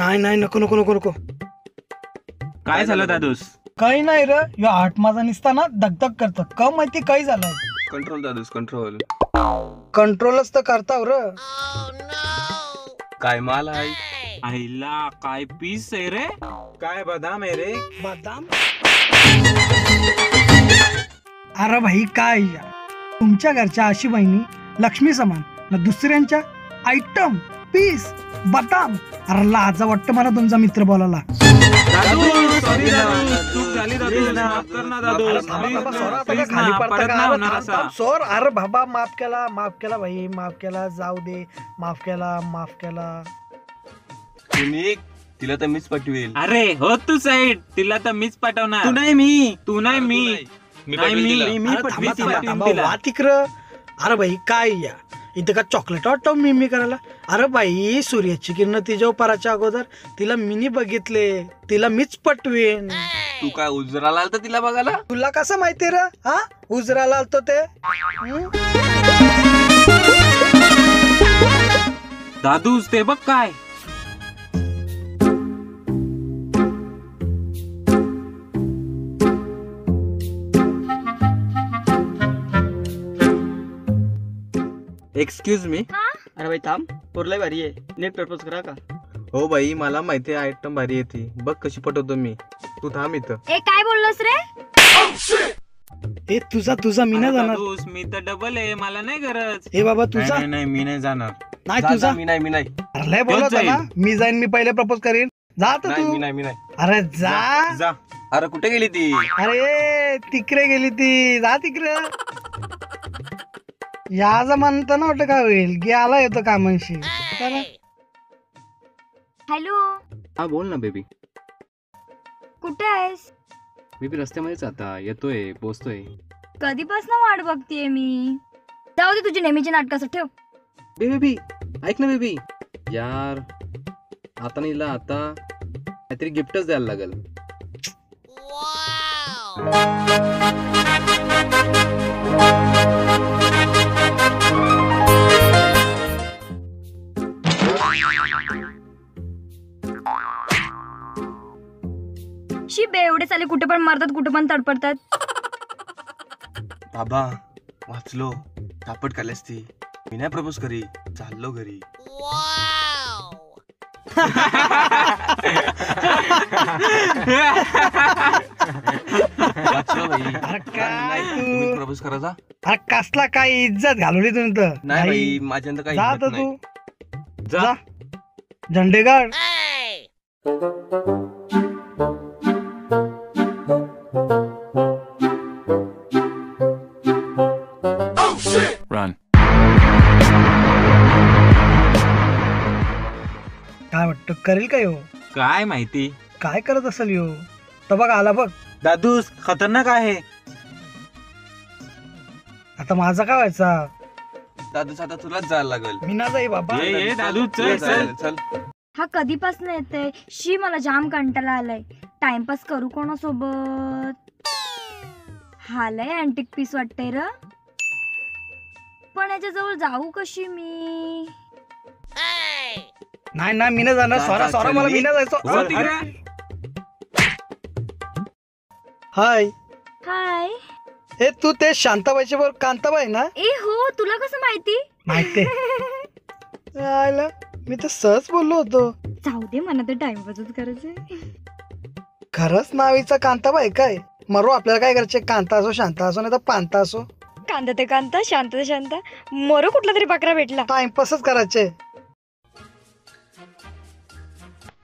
नाही नाही, नको नको नको नको. काय झालं दादूस? काही नाही रे, यो हाट माझा निसताना धगधग करत. का माहिती काय झालंय? कंट्रोल दादूस, कंट्रोल. कंट्रोलच तर करताव र. काय माल आहे? आईला काय पीस आहे रे? काय बदाम आहे रे? बदाम? अरे भाई काय या, तुमच्या घरच्या अशी बहिणी लक्ष्मी समान ना, दुसऱ्यांच्या आयटम पीस बदाम. अरे लाजा वाटतं मला तुमचा मित्र बोलायला. सॉरी दादूस, चूक झाली दादूस, माफ कर ना दादूस. खाली पडता. सोर, अरे बाबा माफ केला, माफ केला भाई, माफ केला, जाऊ दे, माफ केला, माफ केला. तिला तर मीच पाठवेल. अरे हो तू साईड, तिला तर मीच पाठवणार. तू नाही मी. तिकडं. अरे भाई काय या, इथं का चॉकलेट वाटतो मी करायला? अरे बाई, सूर्याची किरण तिच्या पराच्या अगोदर तिला मिनी बघितले, तिला मीच पटवेन. तू काय उजराला आलता तिला बघायला? तुला कसं माहिती रे? हा, उजराला आलतो ते. दादूस ते बघ काय. Excuse me. अरे भाई थांब, पोरलाय भारी आहे, नेट प्रपोज करा का? हो बाई, मला माहिती आहे आयटम भारी येते. बघ कशी पटवतो मी. तू थांब इथं. ए काय बोललोस रे? ए तुझा मी नाही जाणार. मी तर डबल आहे, मला नाही गरज. ए बाबा तुझा. नाही मी नाही जाणार. नाही तुझा. मी नाही. अरे लय बोलत ना, मी जाईन, मी पहिले प्रपोज करीन. जा आता तू. मी नाही. अरे जा. अरे कुठे गेली ती? अरे तिकडे गेली ती, जा तिकडे. याच म्हणतं ना, वाटतं काय होईल, गेला येतो कामांशी. हॅलो, हा बोल ना बेबी. कुठे आहेस? बेबी रस्त्यामध्येच आता येतोय, पोहोचतोय. कधीपासून वाट बघतीये मी. जाऊ दे तुझी नेहमीची नाटकाचं, ठेव. बेबी ऐक ना बेबी, यार आता नाही, आता काहीतरी गिफ्टच द्यायला लागेल. शी बे, एवढे साले कुठे पण मारतात, कुठे पण तडपडतात. बाबा वाचलो, तापट काढल्यास ती. मी नाही प्रपोज करी, चाललो घरी. वाचलो भाई. अरे काय तू प्रपोज करायचा? अरे कसला काय इज्जत घालवली तुम्ही तर. नाही भाई, माझ्या काही जा हिम्मत आता नाही. तू जा, झंडेगाड. Run. काय वाटतं करेल काय हो? काय माहिती काय करत असेल यो? तर बघ आला बघ. दादूस, खतरनाक आहे. आता माझा काय व्हायचा? दादूस आता तुलाच जायला लागेल. मी ना जाई बाबा. दादू चल. हा कधीपासून येते? शी मला जाम कंटाळा आलाय. टाइमपास करू कोणासोबत? हा लय अँटिक पीस वाटतंय र, पण याच्या जवळ जाऊ कशी मी? नाही ना, मी नाही जाणार. सॉरा मला मी नाही जायचो. हाय हाय. हे तू ते शांताबाईच्या बरोबर कांताबाई ना? ए हो, तुला कसं माहिती? माहिती आयला, मी तर सहज बोललो होतो. जाऊ दे, मला तर टाइमपासच करायचंय. खरंच नावीचा कांताबाई काय? मरो आपल्याला काय करायचे? कांता असो, शांता असो, नाही तर पांता असो. कांदा ते कांता, शांत ते शांत, मरो कुठला तरी बकरा भेटला. टाइमपासच करायचे.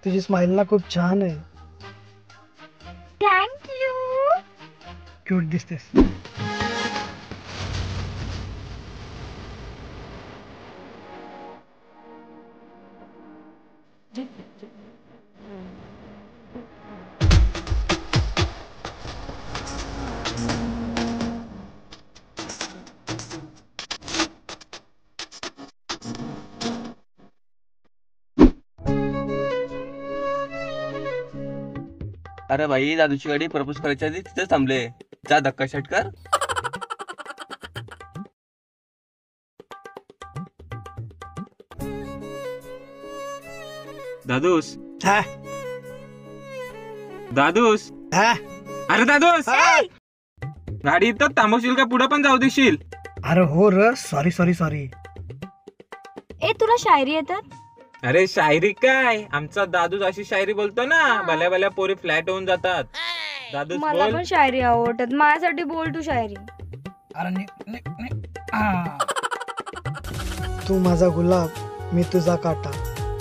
तुझी स्माइल ना खूप छान आहे. थँक्यू. क्यूट दिसतेस. अरे भाई, दादूची गाडी प्रपोज करायच्या आधी तिथेच थांबले. जा धक्का षटकर. दादूस हा दादूस, हा अरे दादूस, हा. गाडी इथं थांबवशील का पुढे पण जाऊ देशील? अरे हो र, सॉरी सॉरी सॉरी. ए तुला शायरी येतात? अरे शायरी काय, आमचा दादूस अशी शायरी बोलतो ना, भल्या भल्या पोरी फ्लॅट होऊन जातात. दादूस मला बोल. पण शायरी आवडतात, माझ्यासाठी बोल तू शायरी. अरे हा. तू माझा गुलाब मी तुझा काटा,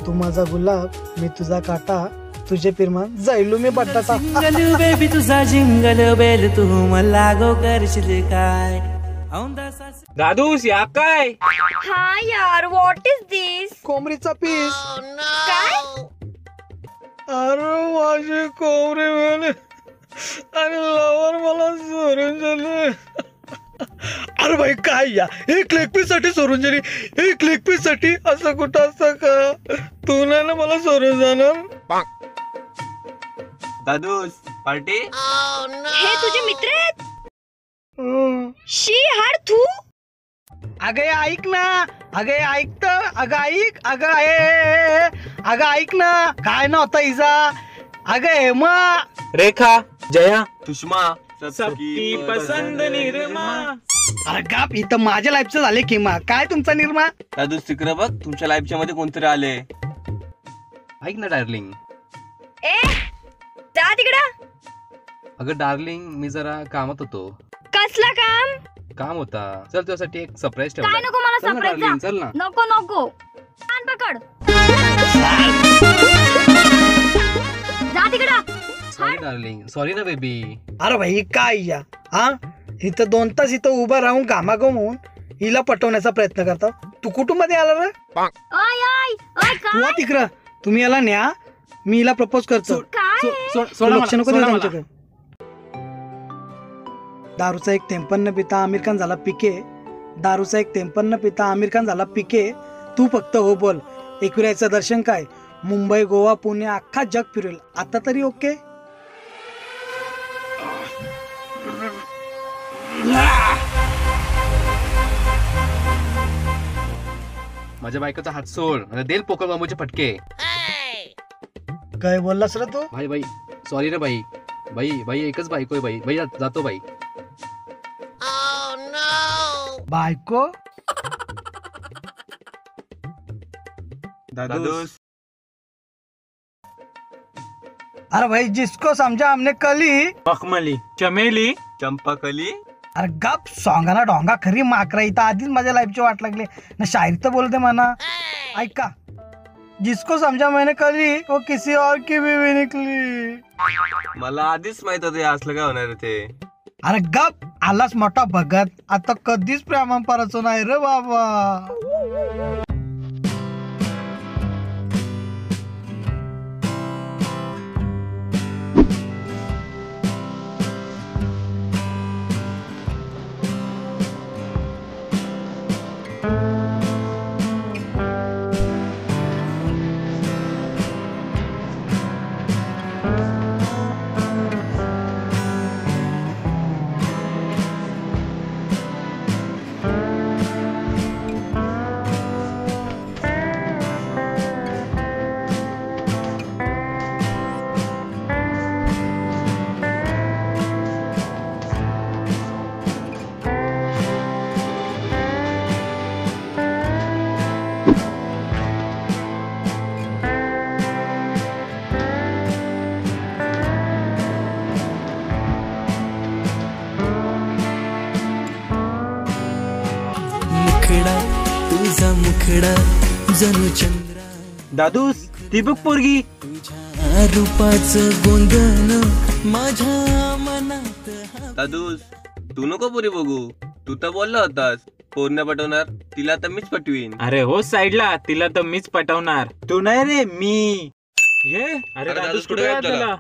तू माझा गुलाब मी तुझा काटा, तुझे फिरमान जायलू मी बटाटा. जिंगल बेबी तुझा जिंगल बेल, तू मला गो करशील काय? दादूस या काय? हा यार, व्हॉट इज दिस? कोंबडीचा पीस. काय? अरे माझे कोंबडे मेले आणि लवर मला सोडून गेले. अरे भाई काय या, एक लेग पीस साठी सोडून गेली, एक लेग पीस साठी. असं कुठं असतं का? तू नाही ना मला सोडून जाणार. दादूस पार्टी. हे तुझे मित्र आहेत? शी हाड तू. अगं हे ऐक ना, अगं हे ऐक तर, अगं ऐक, अगं ऐक ना, काय नव्हता इजा. अगं हेमा, रेखा, जया, सुषमा सबकी पसंद निर्मा. अरे गाप, इथं माझ्या लाईफचं झाले किमा. काय तुमचा निर्मा? दादूस तिकडे बघ, तुमच्या लाईफच्या मध्ये कोणतरी आले. ऐक ना डार्लिंग. ए जा तिकडं. अगं डार्लिंग, मी जरा कामात होतो. कसला काम होता. चल तुझ्यासाठी एक सरप्राईज काय ठेवला. नको मला चल ना सरप्राईज. डार्लिंग, चल ना. नको नको, कान पकड. जा तिकडं. सॉरी डार्लिंग, सॉरी ना बेबी. अरे भाई काय या, हा इथं 2 तास इथं उभा राहून घामाघूम हिला पटवण्याचा प्रयत्न करता. तू कुटुंबामध्ये आला रे? ओय ओय ओय तू काय तिकडं, तुम्ही याला न्या, मी हिला प्रपोज करतो. काय तू लक्ष नको देऊ त्यांच्याकडे. दारूचा एक थेंब पण न पिता आमिर खान झाला पिके, दारूचा एक थेंब पण न पिता आमिर खान झाला पिके. तू फक्त हो बोल, एकविरायचं दर्शन काय, मुंबई गोवा पुणे अख्खा जग फिरेल. आता तरी ओके. माझ्या बायकोचा हात सोड, मला देईल पोकळ बांबूचे फटके. काय बोललास रे तू? भाई भाई, सॉरी रे भाई. भाई एकच बायको आहे भाई. जातो भाई. बायको? दादूस अरे भाई जिसको समझा हमने कली. मखमली, चमेली, चंपाकली. अरे गप, सोंगाना डोंगा खरी माकरा. इथं आधीच माझ्या लाईफची वाट लागली ना, शायरी तर बोलते म्हणा. ऐका, जिसको समझा मैंने कली वो किसी और की बीवी निकली. मला आधीच माहित होतं हे असलं काय होणार आहे ते. अरे गप, आलाच मोठा भगत. आता कधीच प्रेमापराचं नाही रे बाबा. मुखडा तुझा मुखडा जणू चंद्रा, दादूस ती बघ पोरगी. तुझ्या रूपाचं गोंधन माझ्या मनात. दादूस तू नको पुरी बघू, तू तर बोलला होतास पोरने पटवणार, तिला तर मीच पटवीन. अरे हो साईडला, तिला तर मीच पटवणार. तू नाही रे, मी. ये अरे अरे दादूस दादूस कुठे कुठे आहे गेला? तुला?